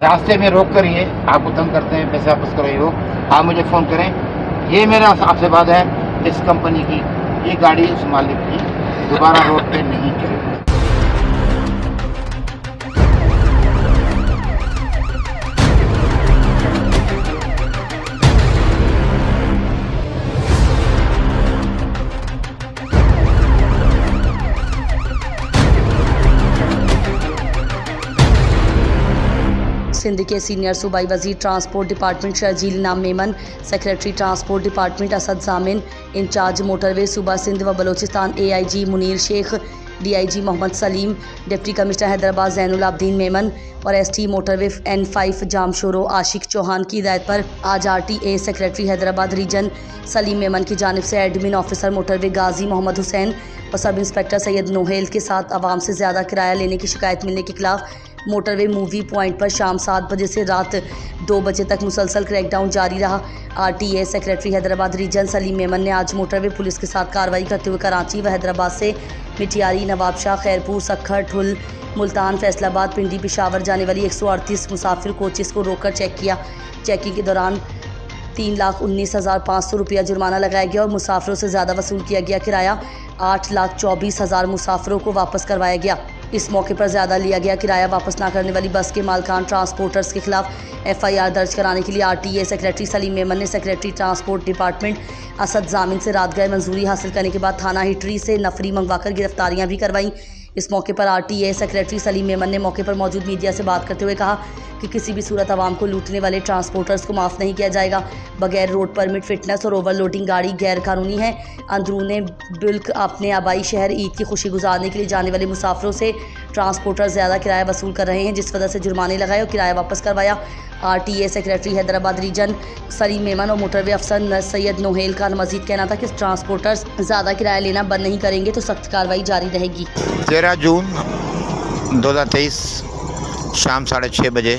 रास्ते में रोक कर ये आपको तंग करते हैं, पैसे वापस करो, ये वो आप मुझे फ़ोन करें। ये मेरा आपसे बात है, इस कंपनी की ये गाड़ी उस मालिक की दोबारा रोड पे नहीं चलेगी। सिंध के सीनियर सूबाई वजीर ट्रांसपोर्ट डिपार्टमेंट शर्जील नाम Memon, secretary transport department Asad Jamin, incharge motorway सूबा सिंध व Balochistan AIG Munir Sheikh, DIG Mohammad Saleem, deputy commissioner Hyderabad Zainul Abideen Memon और ST motorway N5 Jamshoro Ashiq Chauhan की हिदायत पर आज RTA secretary Hyderabad region Saleem Memon की जानिब से admin officer motorway Ghazi Mohammad Hussain और सब इंस्पेक्टर सैयद नोहेल के साथ आवाम से ज़्यादा किराया लेने की शिकायत मिलने के खिलाफ मोटरवे मूवी पॉइंट पर शाम 7 बजे से रात 2 बजे तक मुसलसल क्रैकडाउन जारी रहा। RTA secretary Hyderabad region Saleem Memon ने आज मोटरवे पुलिस के साथ कार्रवाई करते हुए कराची व हैदराबाद से मिठियारी, नवाबशाह, खैरपुर, सखर, ठुल, मुल्तान, फैसलाबाद, पिंडी, पेशावर जाने वाली 138 मुसाफिर कोचेस को रोककर चेक किया। चेकिंग के दौरान 3,19,500 रुपया जुर्माना लगाया गया और मुसाफिरों से ज़्यादा वसूल किया गया किराया 8,24,000 मुसाफिरों को वापस करवाया गया। इस मौके पर ज़्यादा लिया गया किराया वापस ना करने वाली बस के मालकान ट्रांसपोर्टर्स के खिलाफ FIR दर्ज कराने के लिए RTA सेक्रेटरी सलीम मेमन ने सेक्रेटरी ट्रांसपोर्ट डिपार्टमेंट असद जामिन से रात गए मंजूरी हासिल करने के बाद थाना हिटरी से नफरी मंगवाकर गिरफ्तारियां भी करवाईं। इस मौके पर RTA सेक्रेटरी सलीम मेमन ने मौके पर मौजूद मीडिया से बात करते हुए कहा कि किसी भी सूरत आवाम को लूटने वाले ट्रांसपोर्टर्स को माफ़ नहीं किया जाएगा। बगैर रोड परमिट, फिटनेस और ओवरलोडिंग गाड़ी गैर कानूनी है। अंदरूने मुल्क अपने आबाई शहर ईद की खुशी गुजारने के लिए जाने वाले मुसाफिरों से ट्रांसपोर्टर ज़्यादा किराया वसूल कर रहे हैं, जिस वजह से जुर्माने लगाए और किराया वापस करवाया। RTA secretary Hyderabad region Saleem Memon और मोटरवे अफसर सैयद नोहेल का मजीद कहना था कि ट्रांसपोर्टर्स ज़्यादा किराया लेना बंद नहीं करेंगे तो सख्त कार्रवाई जारी रहेगी। 13 जून 2023 शाम 6:30 बजे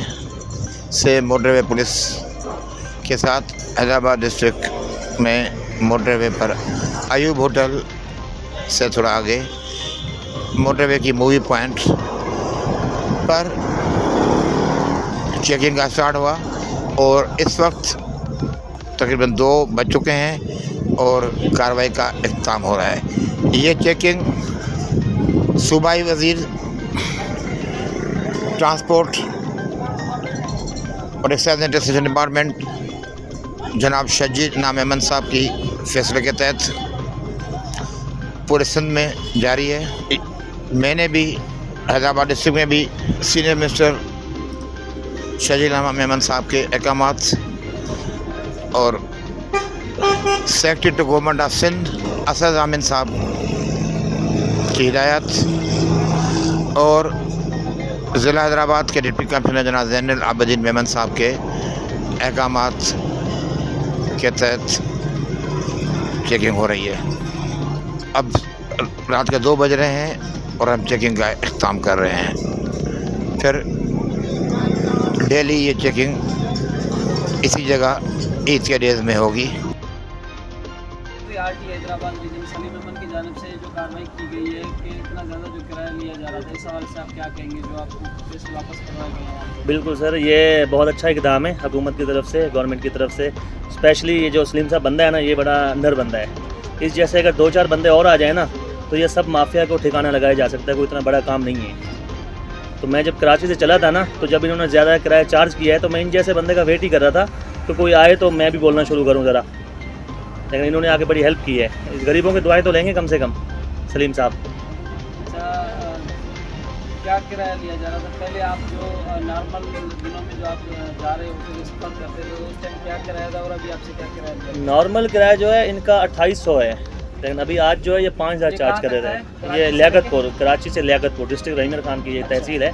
से मोटरवे पुलिस के साथ हैदराबाद डिस्ट्रिक्ट में मोटरवे पर अयूब होटल से थोड़ा आगे मोटरवे की मूवी पॉइंट पर चेकिंग का स्टार्ट हुआ और इस वक्त तकरीबन 2 बज चुके हैं और कार्रवाई का इख्तिताम हो रहा है। ये चेकिंग सूबाई वज़ीर ट्रांसपोर्ट और एक्साइज एंड टैक्सेशन डिपार्टमेंट जनाब शर्जील नाम मेमन साहब की फैसले के तहत पूरे सिंध में जारी है। मैंने भी हैदराबाद डिस्ट्रिक्ट में भी सीनियर मिनिस्टर शर्जील नाम मेमन साहब के अहकामात और secretary to government of Sindh Asad Jamin साहब की हिदायत और ज़िला हैदराबाद के डिप्टी कमिश्नर जनाब जैनुल आबदीन मेमन साहब के अहकामात के तहत चेकिंग हो रही है। अब रात के 2 बज रहे हैं और हम चेकिंग का इख्तिताम कर रहे हैं। फिर डेली ये चेकिंग इसी जगह ईद के डेज़ में होगी। RTA हैदराबाद रीजन सलीम मेमन की जानिब से जो कार्रवाई की गई है कि इतना ज़्यादा जो किराया लिया जा रहा था, इस सवाल से आप क्या कहेंगे जो आपको पैसे वापस करवाया गया? बिल्कुल सर, ये बहुत अच्छा इक़दाम है हुकूमत की तरफ से, गवर्नमेंट की तरफ से। स्पेशली ये जो सलीम साहब बंदा है ना, ये बड़ा अंदर बंदा है। इस जैसे अगर 2-4 बंदे और आ जाए ना तो ये सब माफिया को ठिकाना लगाया जा सकता है। कोई इतना बड़ा काम नहीं है। तो मैं जब कराची से चला था ना, तो जब इन्होंने ज़्यादा किराया चार्ज किया है तो मैं इन जैसे बंदे का वेट ही कर रहा था तो कोई आए तो मैं भी बोलना शुरू करूँ ज़रा, लेकिन इन्होंने आके बड़ी हेल्प की है। इस गरीबों की दुआएं तो लेंगे कम से कम सलीम साहब। अच्छा, क्या किराया लिया जा रहा था पहले? आप जो नॉर्मल दिनों में जो आप जा रहे होते थे, सफर करते थे, उस टाइम क्या किराया था और अभी आपसे क्या किराया लिया? नॉर्मल किराया जो है इनका 2800 है, लेकिन अभी आज जो है ये 5000 चार्ज कर रहे हैं। ये लियाकतपुर, कराची से लियाकतपुर डिस्ट्रिक्ट रहीमर खान की ये तहसील है।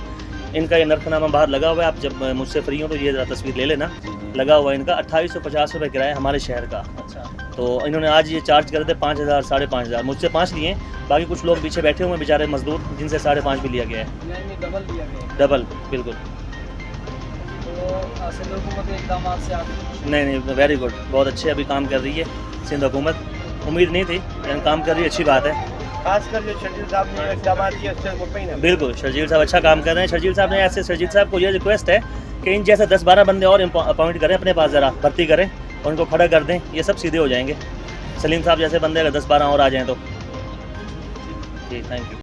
इनका ये नरखनामा बाहर लगा हुआ है। आप जब मुझसे फ्री हो तो ये तस्वीर ले लेना। लगा हुआ है इनका 2850 रुपये किराया हमारे शहर का। अच्छा, तो इन्होंने आज ये चार्ज कर थे 5000, 5500। मुझसे 5 लिए, बाकी कुछ लोग पीछे बैठे हुए हैं बेचारे मजदूर, जिनसे 5.5 भी लिया गया है। यानी डबल लिया गया है? डबल, बिल्कुल। तो सिंध हुकूमत के इक़दामात से आप? नहीं, वेरी गुड, बहुत अच्छे अभी काम कर रही है सिंध हुकूमत। उम्मीद नहीं थी, लेकिन काम कर रही है, अच्छी बात है। खासकर जो शर्जील साहब ने इक़दाम किए, उससे मुतमईन है। बिल्कुल, शर्जील साहब अच्छा काम कर रहे हैं। शर्जील साहब को ये रिक्वेस्ट है कि इन जैसे 10-12 बंदे और अपॉइंट करें अपने पास, ज़रा भर्ती करें और उनको खड़ा कर दें, ये सब सीधे हो जाएंगे। सलीम साहब जैसे बंदे अगर 10-12 और आ जाएँ तो। जी थैंक यू।